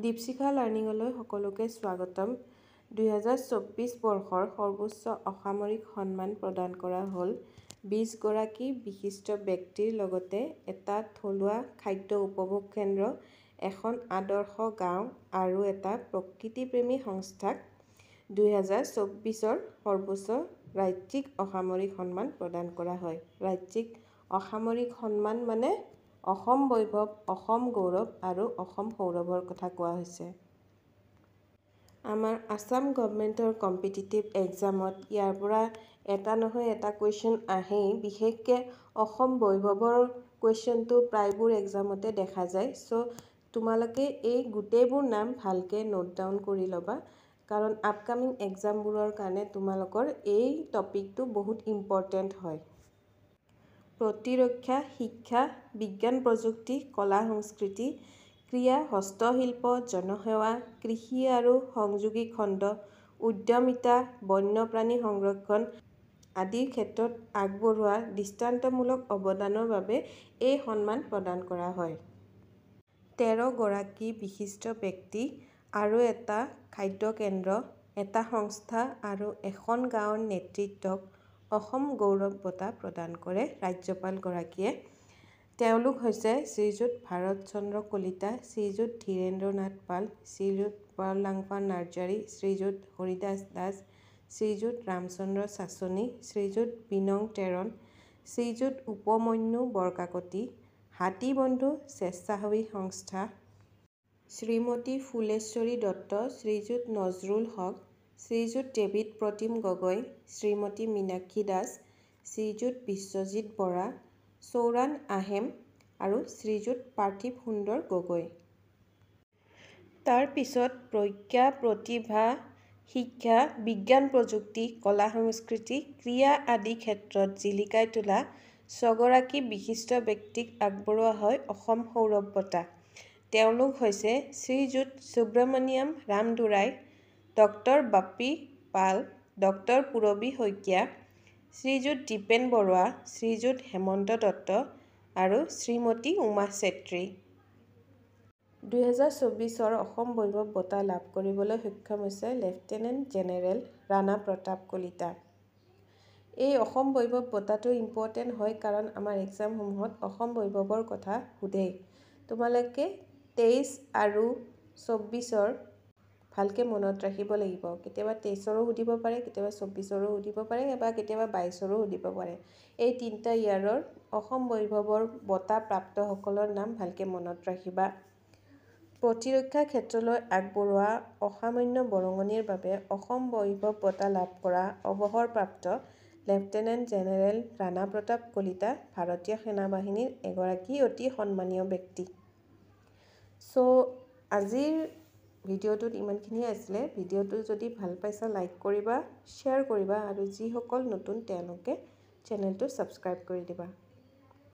দীপশিখা লাৰ্ণিঙলৈ সকলোকে স্বাগতম। 2024 বৰ্ষৰ সৰ্বোচ্চ অসামৰিক সন্মান প্ৰদান কৰা হ'ল 20 গৰাকী বিশিষ্ট ব্যক্তিৰ লগতে এটা থলুৱা খাদ্য উপভোগ কেন্দ্ৰ, এখন আদৰ্শ গাঁও আৰু এটা প্ৰকৃতিপ্ৰেমী সংস্থাক 2024ৰ সৰ্বোচ্চ ৰাজ্যিক অসামৰিক সন্মান প্ৰদান কৰা হয়। ৰাজ্যিক অসামৰিক সন্মান মানে অসম বৈভৱ, অসম গৌৰৱ আৰু অসম সৌৰভৰ কথা কোৱা হৈছে। আমাৰ আসাম গভৰ্ণমেণ্টৰ কম্পিটিটিভ এক্সামত ইয়াৰ পৰা এটা নহয় এটা কুৱেশ্যন আহেই। বিশেষকৈ অসম বৈভৱৰ কুৱেশ্যনটো প্ৰায়বোৰ এক্সামতে দেখা যায়। চ' তোমালোকে এই গোটেইবোৰ নাম ভালকৈ নোট ডাউন কৰি ল'বা, কাৰণ আপকামিং এক্সামবোৰৰ কাৰণে তোমালোকৰ এই টপিকটো বহুত ইম্পৰ্টেণ্ট হয়। প্ৰতিৰক্ষা, শিক্ষা, বিজ্ঞান প্ৰযুক্তি, কলা সংস্কৃতি, ক্ৰীড়া, হস্তশিল্প, জনসেৱা, কৃষি আৰু সংযোগী খণ্ড, উদ্যমিতা, বন্যপ্ৰাণী সংৰক্ষণ আদিৰ ক্ষেত্ৰত আগবঢ়োৱা দৃষ্টান্তমূলক অৱদানৰ বাবে এই সন্মান প্ৰদান কৰা হয়। 13 গৰাকী বিশিষ্ট ব্যক্তি আৰু এটা খাদ্য কেন্দ্ৰ, এটা সংস্থা আৰু এখন গাঁৱৰ নেতৃত্বক অসম গৌৰৱ বঁটা প্ৰদান কৰে ৰাজ্যপালগৰাকীয়ে। তেওঁলোক হৈছে শ্ৰীযুত ভাৰত চন্দ্ৰ কলিতা, শ্ৰীযুত ধীৰেন্দ্ৰ নাথ পাল, শ্ৰীযুত বৰলাংপা নাৰ্জাৰী, শ্ৰীযুত হৰিদাস দাস, শ্ৰীযুত ৰামচন্দ্ৰ চাচনি, শ্ৰীযুত বিনং তেৰণ, শ্ৰীযুত উপমন্যু বৰকাকতি, হাতীবন্ধু স্বেচ্ছাসেৱী সংস্থা, শ্ৰীমতী ফুলেশ্বৰী দত্ত, শ্ৰীযুত নজৰুল হক, শ্ৰীযুত ডেভিড প্ৰতিম গগৈ, শ্ৰীমতী মীনাক্ষী দাস, শ্ৰীযুত বিশ্বজিৎ বৰা, চৌৰাণ আহেম আৰু শ্ৰীযুত পাৰ্থিৱ সুন্দৰ গগৈ। তাৰ পিছত প্ৰজ্ঞা, প্ৰতিভা, শিক্ষা, বিজ্ঞান প্ৰযুক্তি, কলা সংস্কৃতি, ক্ৰীড়া আদি ক্ষেত্ৰত জিলিকাই তোলা 6 গৰাকী বিশিষ্ট ব্যক্তিক আগবঢ়োৱা হয় অসম সৌৰভ বঁটা। তেওঁলোক হৈছে শ্ৰীযুত সুব্ৰমণিয়াম ৰামদুৰাই, ডক্টৰ বাপ্পী পাল, ডক্টৰ পূৰবী শইকীয়া, শ্ৰীযুত দীপেন বৰুৱা, শ্ৰীযুত হেমন্ত দত্ত আৰু শ্ৰীমতী উমা চেত্ৰী। 2024ৰ অসম বৈভৱ বঁটা লাভ কৰিবলৈ সক্ষম হৈছে লেফটেনেণ্ট জেনেৰেল ৰাণা প্ৰতাপ কলিতা। এই অসম বৈভৱ বঁটাটো ইম্পৰ্টেণ্ট হয়, কাৰণ আমাৰ এক্সামসমূহত অসম বৈভৱৰ কথা সোধে। তোমালোকে 23 আৰু 24ৰ ভালকৈ মনত ৰাখিব লাগিব। কেতিয়াবা 23ৰো সুধিব পাৰে, কেতিয়াবা 24ৰো সুধিব পাৰে বা কেতিয়াবা 22ৰো সুধিব পাৰে। এই তিনিটা ইয়াৰৰ অসম বৈভৱৰ বঁটা প্ৰাপ্তসকলৰ নাম ভালকৈ মনত ৰাখিবা। প্ৰতিৰক্ষা ক্ষেত্ৰলৈ আগবঢ়োৱা অসামান্য বৰঙণিৰ বাবে অসম বৈভৱ বঁটা লাভ কৰা অৱসৰপ্ৰাপ্ত লেফটেনেণ্ট জেনেৰেল ৰাণা প্ৰতাপ কলিতা ভাৰতীয় সেনাবাহিনীৰ এগৰাকী অতি সন্মানীয় ব্যক্তি। চ' আজিৰ ভিডিঅ'টোত ইমানখিনিয়ে আছিলে। ভিডিঅ'টো যদি ভাল পাইছা লাইক কৰিবা, শ্বেয়াৰ কৰিবা আৰু যিসকল নতুন তেওঁলোকে চেনেলটো ছাবস্ক্ৰাইব কৰি দিবা।